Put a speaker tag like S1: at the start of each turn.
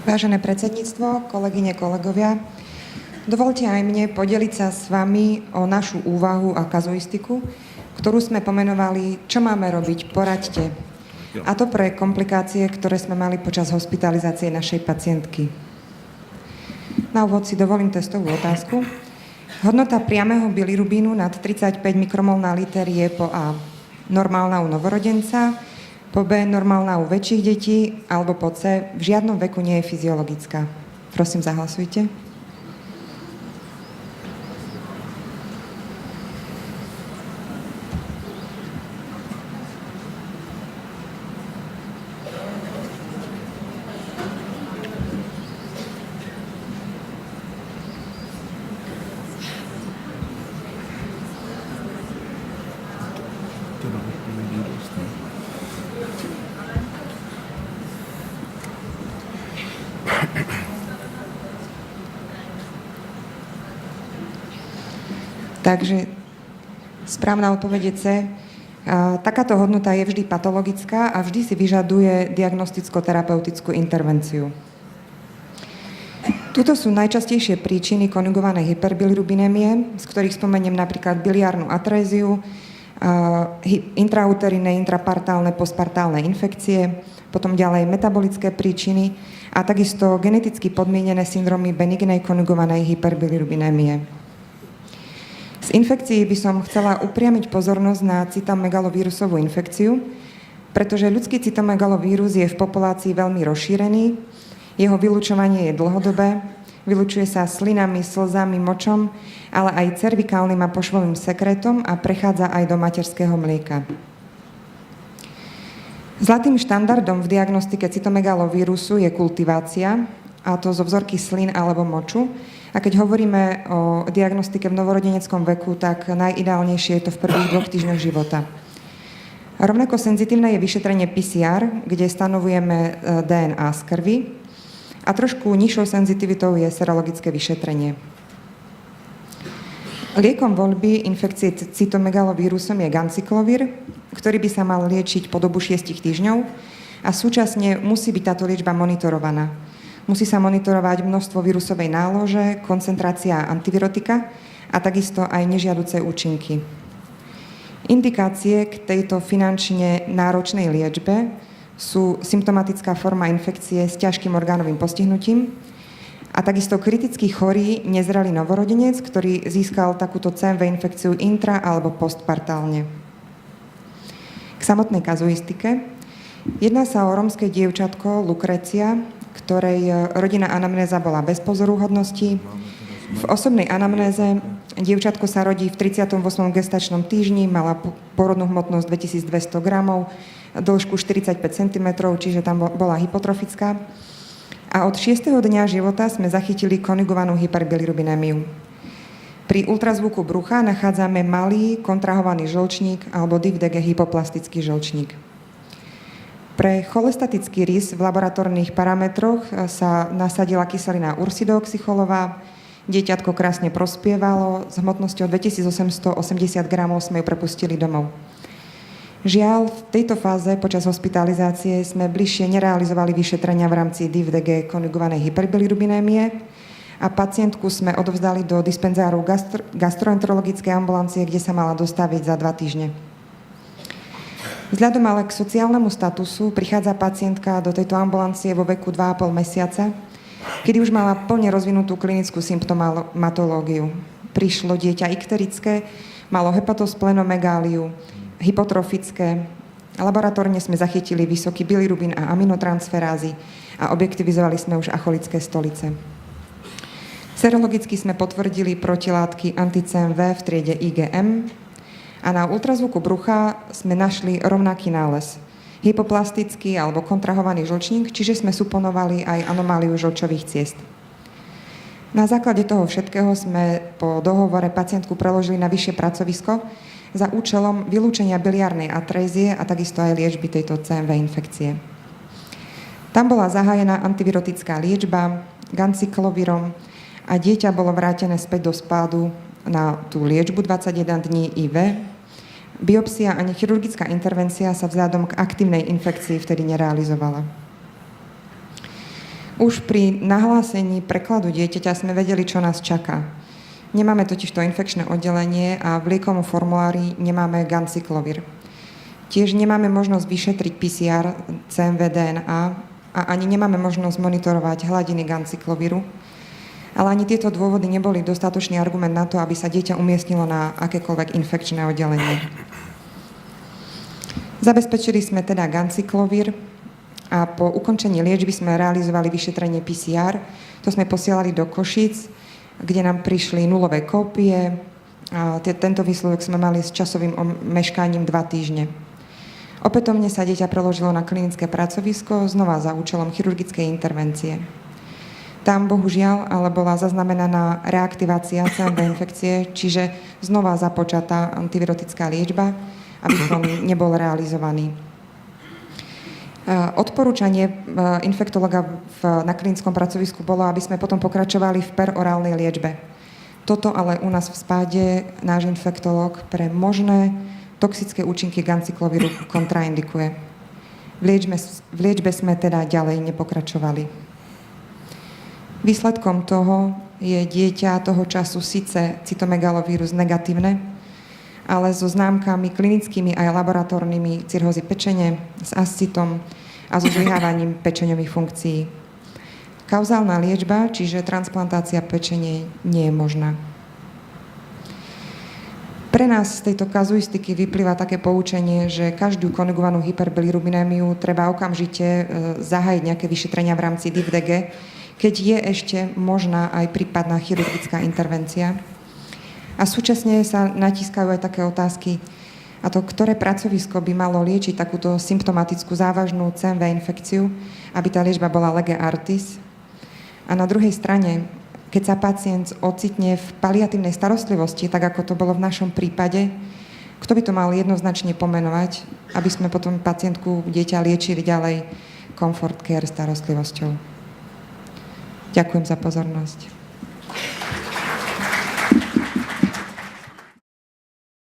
S1: Vážené predsedníctvo, kolegyne, kolegovia, dovolte aj mne podeliť sa s vami o našu úvahu a kazuistiku, ktorú sme pomenovali Čo máme robiť, poraďte. A to pre komplikácie, ktoré sme mali počas hospitalizácie našej pacientky. Na úvod si dovolím testovú otázku. Hodnota priameho bilirubínu nad 35 mikromol na liter je po A normálna u novorodenca, po B normálna u väčších detí, alebo po C v žiadnom veku nie je fyziologická. Prosím, zahlasujte. Takže správna odpoveď je C. Takáto hodnota je vždy patologická a vždy si vyžaduje diagnosticko-terapeutickú intervenciu. Tuto sú najčastejšie príčiny konjugovanej hyperbilirubinémie, z ktorých spomeniem napríklad biliárnu atréziu, intrauteriné, intrapartálne, postpartálne infekcie, potom ďalej metabolické príčiny a takisto geneticky podmienené syndromy benignej konjugovanej hyperbilirubinémie. Z infekcií by som chcela upriamiť pozornosť na cytomegalovírusovú infekciu, pretože ľudský cytomegalovírus je v populácii veľmi rozšírený, jeho vylučovanie je dlhodobé, vylučuje sa slinami, slzami, močom, ale aj cervikálnym a pošvovým sekretom a prechádza aj do materského mlieka. Zlatým štandardom v diagnostike cytomegalovírusu je kultivácia, a to zo vzorky slín alebo moču. A keď hovoríme o diagnostike v novorodeneckom veku, tak najideálnejšie je to v prvých 2 týždňoch života. Rovnako senzitívne je vyšetrenie PCR, kde stanovujeme DNA z krvi a trošku nižšou senzitivitou je serologické vyšetrenie. Liekom voľby infekcie cytomegalovírusom je ganciklovír, ktorý by sa mal liečiť po dobu 6 týždňov a súčasne musí byť táto liečba monitorovaná. Musí sa monitorovať množstvo vírusovej nálože, koncentrácia antivirotika a takisto aj nežiaduce účinky. Indikácie k tejto finančne náročnej liečbe sú symptomatická forma infekcie s ťažkým orgánovým postihnutím a takisto kriticky chorý nezrelý novorodenec, ktorý získal takúto CMV infekciu intra- alebo postpartálne. K samotnej kazuistike. Jedná sa o rómske dievčatko Lukrecia, ktorej rodinná anamnéza bola bez pozoruhodností. V osobnej anamnéze dievčatko sa rodí v 38. gestačnom týždni, mala porodnú hmotnosť 2200 gramov, dĺžku 45 cm, čiže tam bola hypotrofická. A od 6. dňa života sme zachytili konjugovanú hyperbilirubinémiu. Pri ultrazvuku brucha nachádzame malý kontrahovaný žlčník alebo DIVDG hypoplastický žlčník. Pre cholestatický rys v laboratórnych parametroch sa nasadila kyselina ursidoxycholová, dieťatko krásne prospievalo, s hmotnosťou 2880 gramov sme ju prepustili domov. Žiaľ, v tejto fáze počas hospitalizácie sme bližšie nerealizovali vyšetrenia v rámci DIVDG konjugovanej hyperbilirubinémie a pacientku sme odovzdali do dispenzáru gastroenterologickej ambulancie, kde sa mala dostaviť za 2 týždne. Vzhľadom ale k sociálnemu statusu prichádza pacientka do tejto ambulancie vo veku 2,5 mesiaca, kedy už mala plne rozvinutú klinickú symptomatológiu. Prišlo dieťa ikterické, malo hepatosplénomegáliu, hypotrofické. Laboratórne sme zachytili vysoký bilirubín a aminotransferázy a objektivizovali sme už acholické stolice. Serologicky sme potvrdili protilátky anti-CMV v triede IgM, a na ultrazvuku brucha sme našli rovnaký nález. Hypoplastický alebo kontrahovaný žlčník, čiže sme suponovali aj anomáliu žlčových ciest. Na základe toho všetkého sme po dohovore pacientku preložili na vyššie pracovisko za účelom vylúčenia biliárnej atrézie a takisto aj liečby tejto CMV infekcie. Tam bola zahájená antivirotická liečba ganciklovírom a dieťa bolo vrátené späť do spádu na tú liečbu 21 dní IV. Biopsia ani chirurgická intervencia sa vzhľadom k aktívnej infekcii vtedy nerealizovala. Už pri nahlásení prekladu dieťaťa sme vedeli, čo nás čaká. Nemáme totiž to infekčné oddelenie a v liekovom formulári nemáme ganciklovir. Tiež nemáme možnosť vyšetriť PCR, CMV, DNA a ani nemáme možnosť monitorovať hladiny gancikloviru. Ale ani tieto dôvody neboli dostatočný argument na to, aby sa dieťa umiestnilo na akékoľvek infekčné oddelenie. Zabezpečili sme teda ganciklovír a po ukončení liečby sme realizovali vyšetrenie PCR. To sme posielali do Košíc, kde nám prišli nulové kópie. A tento výsledok sme mali s časovým meškaním 2 týždne. Opätovne sa dieťa preložilo na klinické pracovisko, znova za účelom chirurgickej intervencie. Tam bohužiaľ ale bola zaznamenaná reaktivácia CMV infekcie, čiže znova započatá antivirotická liečba a výkon nebol realizovaný. Odporúčanie infektologa na klinickom pracovisku bolo, aby sme potom pokračovali v perorálnej liečbe. Toto ale u nás v Spáde náš infektológ pre možné toxické účinky ganciklovíru kontraindikuje. V liečbe sme teda ďalej nepokračovali. Výsledkom toho je dieťa toho času síce cytomegalovírus negatívne, ale so známkami klinickými aj laboratórnymi cirhózy pečene, s ascitom a so zlyhávaním pečeňových funkcií. Kauzálna liečba, čiže transplantácia pečene, nie je možná. Pre nás z tejto kazuistiky vyplýva také poučenie, že každú konjugovanú hyperbilirubinémiu treba okamžite zahájiť nejaké vyšetrenia v rámci DIVDG, keď je ešte možná aj prípadná chirurgická intervencia. A súčasne sa natískajú aj také otázky, a to, ktoré pracovisko by malo liečiť takúto symptomatickú závažnú CMV infekciu, aby tá liečba bola lege artis. A na druhej strane, keď sa pacient ocitne v paliatívnej starostlivosti, tak ako to bolo v našom prípade, kto by to mal jednoznačne pomenovať, aby sme potom pacientku, dieťa liečili ďalej comfort care starostlivosťou. Ďakujem za pozornosť.